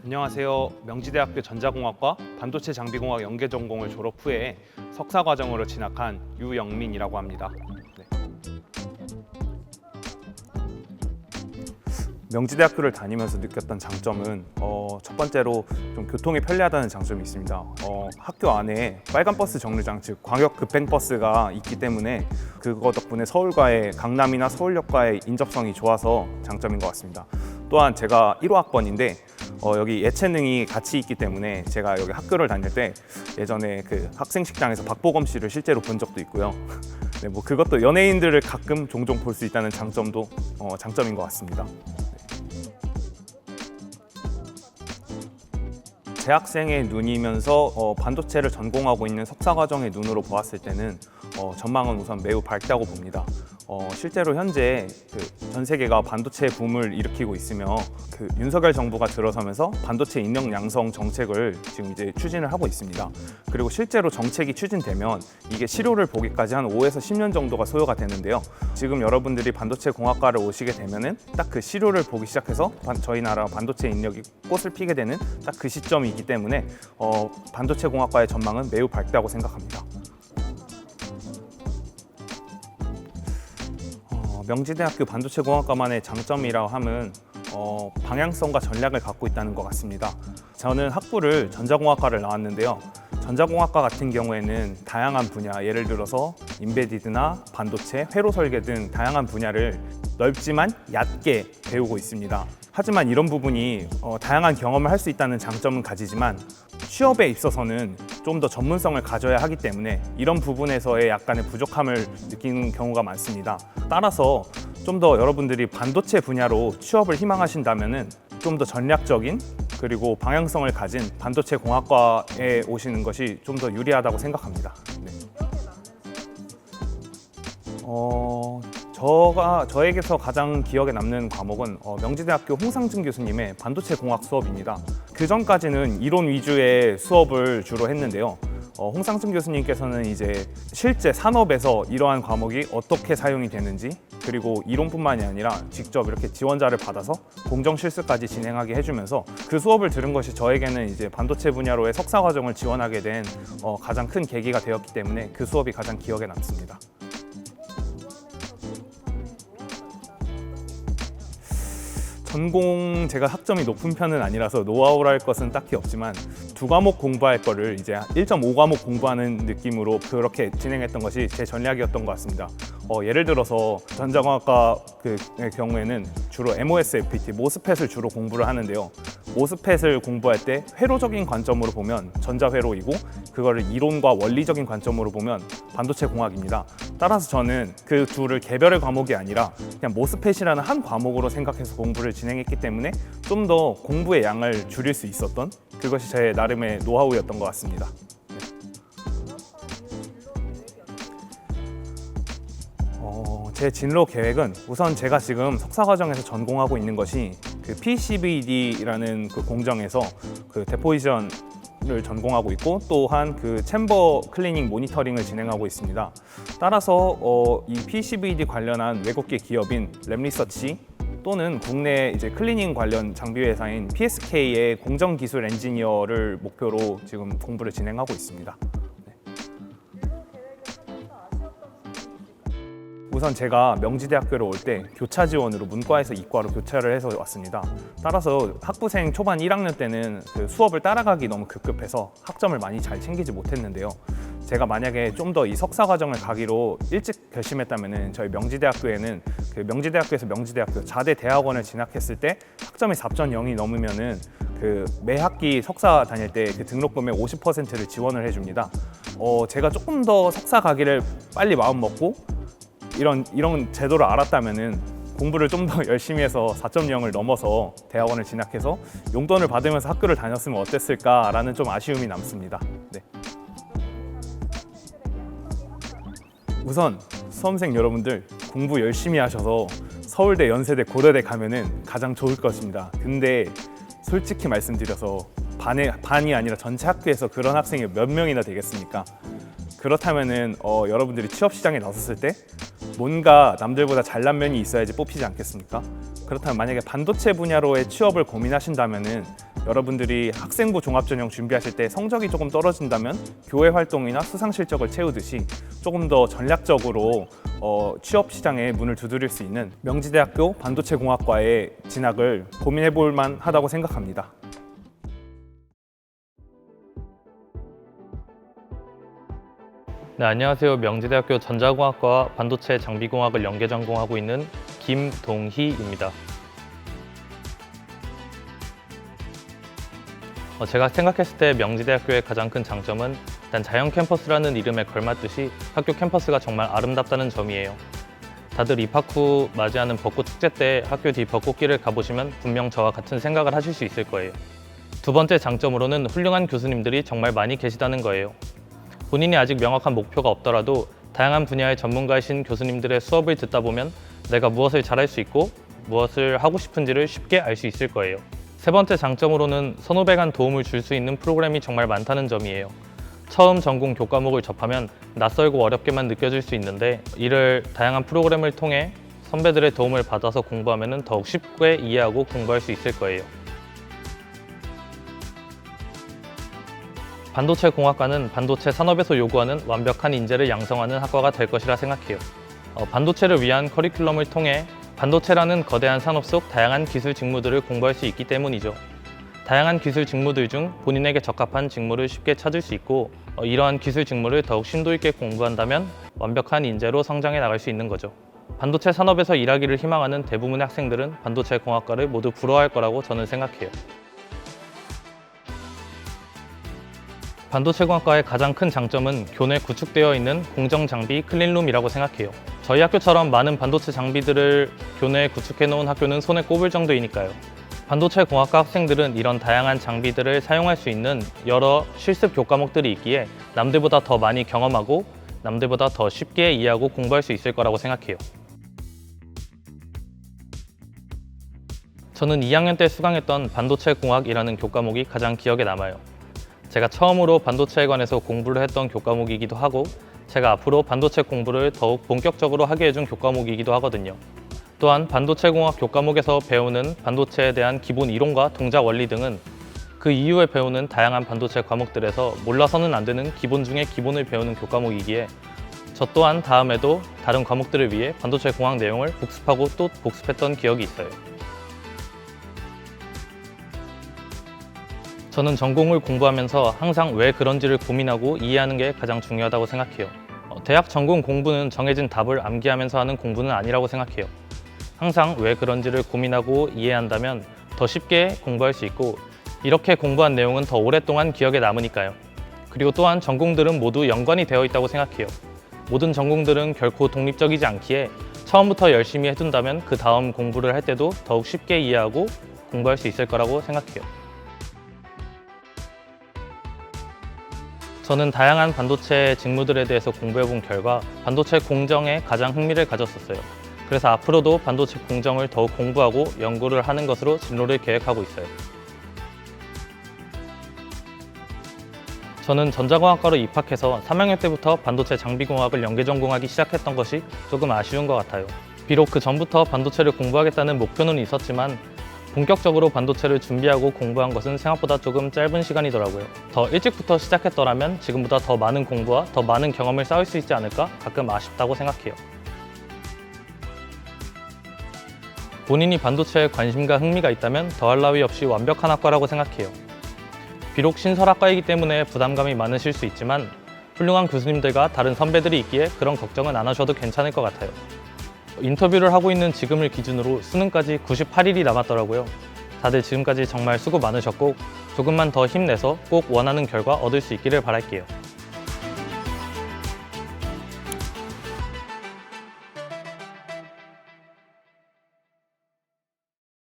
안녕하세요. 명지대학교 전자공학과 반도체 장비공학 연계 전공을 졸업 후에 석사 과정으로 진학한 유영민이라고 합니다. 네. 명지대학교를 다니면서 느꼈던 장점은 첫 번째로 좀 교통이 편리하다는 장점이 있습니다. 학교 안에 빨간 버스 정류장, 즉 광역 급행버스가 있기 때문에 그거 덕분에 서울과의 강남이나 서울역과의 인접성이 좋아서 장점인 것 같습니다. 또한 제가 1호학번인데 여기 예체능이 같이 있기 때문에 제가 여기 학교를 다닐 때 예전에 그 학생식당에서 박보검 씨를 실제로 본 적도 있고요. 네, 뭐 그것도 연예인들을 가끔 종종 볼 수 있다는 장점도 장점인 것 같습니다. 재학생의 눈이면서 반도체를 전공하고 있는 석사과정의 눈으로 보았을 때는 전망은 우선 매우 밝다고 봅니다. 실제로 현재 전 세계가 반도체 붐을 일으키고 있으며 윤석열 정부가 들어서면서 반도체 인력 양성 정책을 지금 이제 추진을 하고 있습니다. 그리고 실제로 정책이 추진되면 이게 실효를 보기까지 한 5에서 10년 정도가 소요가 되는데요. 지금 여러분들이 반도체 공학과를 오시게 되면은 딱 그 실효를 보기 시작해서 저희 나라 반도체 인력이 꽃을 피게 되는 딱 그 시점이기 때문에 반도체 공학과의 전망은 매우 밝다고 생각합니다. 명지대학교 반도체공학과만의 장점이라고 하면 방향성과 전략을 갖고 있다는 것 같습니다. 저는 학부를 전자공학과를 나왔는데요. 전자공학과 같은 경우에는 다양한 분야, 예를 들어서 인베디드나 반도체, 회로 설계 등 다양한 분야를 넓지만 얕게 배우고 있습니다. 하지만 이런 부분이 다양한 경험을 할 수 있다는 장점은 가지지만 취업에 있어서는 좀 더 전문성을 가져야 하기 때문에 이런 부분에서의 약간의 부족함을 느끼는 경우가 많습니다. 따라서 좀 더 여러분들이 반도체 분야로 취업을 희망하신다면은 좀 더 전략적인 그리고 방향성을 가진 반도체 공학과에 오시는 것이 좀 더 유리하다고 생각합니다. 네. 저에게서 가장 기억에 남는 과목은 명지대학교 홍상준 교수님의 반도체 공학 수업입니다. 그 전까지는 이론 위주의 수업을 주로 했는데요. 홍상준 교수님께서는 이제 실제 산업에서 이러한 과목이 어떻게 사용이 되는지 그리고 이론뿐만이 아니라 직접 이렇게 지원자를 받아서 공정 실습까지 진행하게 해주면서 그 수업을 들은 것이 저에게는 이제 반도체 분야로의 석사 과정을 지원하게 된 가장 큰 계기가 되었기 때문에 그 수업이 가장 기억에 남습니다. 전공 제가 학점이 높은 편은 아니라서 노하우랄 것은 딱히 없지만 두 과목 공부할 거를 이제 1.5 과목 공부하는 느낌으로 그렇게 진행했던 것이 제 전략이었던 것 같습니다. 예를 들어서 전자공학과의 경우에는 주로 MOSFET, 모스펫을 주로 공부를 하는데요. 모스펫을 공부할 때 회로적인 관점으로 보면 전자회로이고 그거를 이론과 원리적인 관점으로 보면 반도체 공학입니다. 따라서 저는 그 둘을 개별의 과목이 아니라 그냥 모스펫이라는 한 과목으로 생각해서 공부를 진행했기 때문에 좀 더 공부의 양을 줄일 수 있었던 그것이 제 나름의 노하우였던 것 같습니다. 제 진로 계획은 우선 제가 지금 석사 과정에서 전공하고 있는 것이 그 PCBD라는 그 공정에서 그 데포지션을 전공하고 있고 또한 그 챔버 클리닝 모니터링을 진행하고 있습니다. 따라서 이 PCBD 관련한 외국계 기업인 랩리서치 또는 국내 이제 클리닝 관련 장비 회사인 PSK의 공정 기술 엔지니어를 목표로 지금 공부를 진행하고 있습니다. 우선 제가 명지대학교를 올 때 교차 지원으로 문과에서 이과로 교차를 해서 왔습니다. 따라서 학부생 초반 1학년 때는 그 수업을 따라가기 너무 급급해서 학점을 많이 잘 챙기지 못했는데요. 제가 만약에 좀 더 이 석사 과정을 가기로 일찍 결심했다면은 저희 명지대학교에는 그 명지대학교에서 명지대학교 자대 대학원을 진학했을 때 학점이 4.0이 넘으면은 그 매 학기 석사 다닐 때 그 등록금의 50%를 지원을 해줍니다. 제가 조금 더 석사 가기를 빨리 마음 먹고 이런 제도를 알았다면은 공부를 좀 더 열심히 해서 4.0을 넘어서 대학원을 진학해서 용돈을 받으면서 학교를 다녔으면 어땠을까라는 좀 아쉬움이 남습니다. 네. 우선 수험생 여러분들 공부 열심히 하셔서 서울대, 연세대, 고려대 가면은 가장 좋을 것입니다. 근데 솔직히 말씀드려서 반이 아니라 전체 학교에서 그런 학생이 몇 명이나 되겠습니까? 그렇다면은 여러분들이 취업 시장에 나섰을 때 뭔가 남들보다 잘난 면이 있어야지 뽑히지 않겠습니까? 그렇다면 만약에 반도체 분야로의 취업을 고민하신다면은 여러분들이 학생부 종합전형 준비하실 때 성적이 조금 떨어진다면 교회 활동이나 수상 실적을 채우듯이 조금 더 전략적으로 취업 시장에 문을 두드릴 수 있는 명지대학교 반도체공학과에 진학을 고민해 볼 만하다고 생각합니다. 네, 안녕하세요. 명지대학교 전자공학과와 반도체 장비공학을 연계 전공하고 있는 김동희입니다. 제가 생각했을 때 명지대학교의 가장 큰 장점은 일단 자연 캠퍼스라는 이름에 걸맞듯이 학교 캠퍼스가 정말 아름답다는 점이에요. 다들 입학 후 맞이하는 벚꽃 축제 때 학교 뒤 벚꽃길을 가보시면 분명 저와 같은 생각을 하실 수 있을 거예요. 두 번째 장점으로는 훌륭한 교수님들이 정말 많이 계시다는 거예요. 본인이 아직 명확한 목표가 없더라도 다양한 분야의 전문가이신 교수님들의 수업을 듣다 보면 내가 무엇을 잘할 수 있고 무엇을 하고 싶은지를 쉽게 알 수 있을 거예요. 세 번째 장점으로는 선후배 간 도움을 줄 수 있는 프로그램이 정말 많다는 점이에요. 처음 전공 교과목을 접하면 낯설고 어렵게만 느껴질 수 있는데 이를 다양한 프로그램을 통해 선배들의 도움을 받아서 공부하면 더욱 쉽게 이해하고 공부할 수 있을 거예요. 반도체 공학과는 반도체 산업에서 요구하는 완벽한 인재를 양성하는 학과가 될 것이라 생각해요. 반도체를 위한 커리큘럼을 통해 반도체라는 거대한 산업 속 다양한 기술 직무들을 공부할 수 있기 때문이죠. 다양한 기술 직무들 중 본인에게 적합한 직무를 쉽게 찾을 수 있고 이러한 기술 직무를 더욱 심도 있게 공부한다면 완벽한 인재로 성장해 나갈 수 있는 거죠. 반도체 산업에서 일하기를 희망하는 대부분의 학생들은 반도체 공학과를 모두 부러워할 거라고 저는 생각해요. 반도체공학과의 가장 큰 장점은 교내에 구축되어 있는 공정장비 클린룸이라고 생각해요. 저희 학교처럼 많은 반도체 장비들을 교내에 구축해 놓은 학교는 손에 꼽을 정도이니까요. 반도체공학과 학생들은 이런 다양한 장비들을 사용할 수 있는 여러 실습 교과목들이 있기에 남들보다 더 많이 경험하고 남들보다 더 쉽게 이해하고 공부할 수 있을 거라고 생각해요. 저는 2학년 때 수강했던 반도체공학이라는 교과목이 가장 기억에 남아요. 제가 처음으로 반도체에 관해서 공부를 했던 교과목이기도 하고 제가 앞으로 반도체 공부를 더욱 본격적으로 하게 해준 교과목이기도 하거든요. 또한 반도체공학 교과목에서 배우는 반도체에 대한 기본 이론과 동작 원리 등은 그 이후에 배우는 다양한 반도체 과목들에서 몰라서는 안 되는 기본 중의 기본을 배우는 교과목이기에 저 또한 다음에도 다른 과목들을 위해 반도체 공학 내용을 복습하고 또 복습했던 기억이 있어요. 저는 전공을 공부하면서 항상 왜 그런지를 고민하고 이해하는 게 가장 중요하다고 생각해요. 대학 전공 공부는 정해진 답을 암기하면서 하는 공부는 아니라고 생각해요. 항상 왜 그런지를 고민하고 이해한다면 더 쉽게 공부할 수 있고 이렇게 공부한 내용은 더 오랫동안 기억에 남으니까요. 그리고 또한 전공들은 모두 연관이 되어 있다고 생각해요. 모든 전공들은 결코 독립적이지 않기에 처음부터 열심히 해둔다면 그 다음 공부를 할 때도 더욱 쉽게 이해하고 공부할 수 있을 거라고 생각해요. 저는 다양한 반도체 직무들에 대해서 공부해본 결과 반도체 공정에 가장 흥미를 가졌었어요. 그래서 앞으로도 반도체 공정을 더욱 공부하고 연구를 하는 것으로 진로를 계획하고 있어요. 저는 전자공학과로 입학해서 3학년 때부터 반도체 장비공학을 연계 전공하기 시작했던 것이 조금 아쉬운 것 같아요. 비록 그 전부터 반도체를 공부하겠다는 목표는 있었지만 본격적으로 반도체를 준비하고 공부한 것은 생각보다 조금 짧은 시간이더라고요. 더 일찍부터 시작했더라면 지금보다 더 많은 공부와 더 많은 경험을 쌓을 수 있지 않을까 가끔 아쉽다고 생각해요. 본인이 반도체에 관심과 흥미가 있다면 더할 나위 없이 완벽한 학과라고 생각해요. 비록 신설학과이기 때문에 부담감이 많으실 수 있지만 훌륭한 교수님들과 다른 선배들이 있기에 그런 걱정은 안 하셔도 괜찮을 것 같아요. 인터뷰를 하고 있는 지금을 기준으로 수능까지 98일이 남았더라고요. 다들 지금까지 정말 수고 많으셨고 조금만 더 힘내서 꼭 원하는 결과 얻을 수 있기를 바랄게요.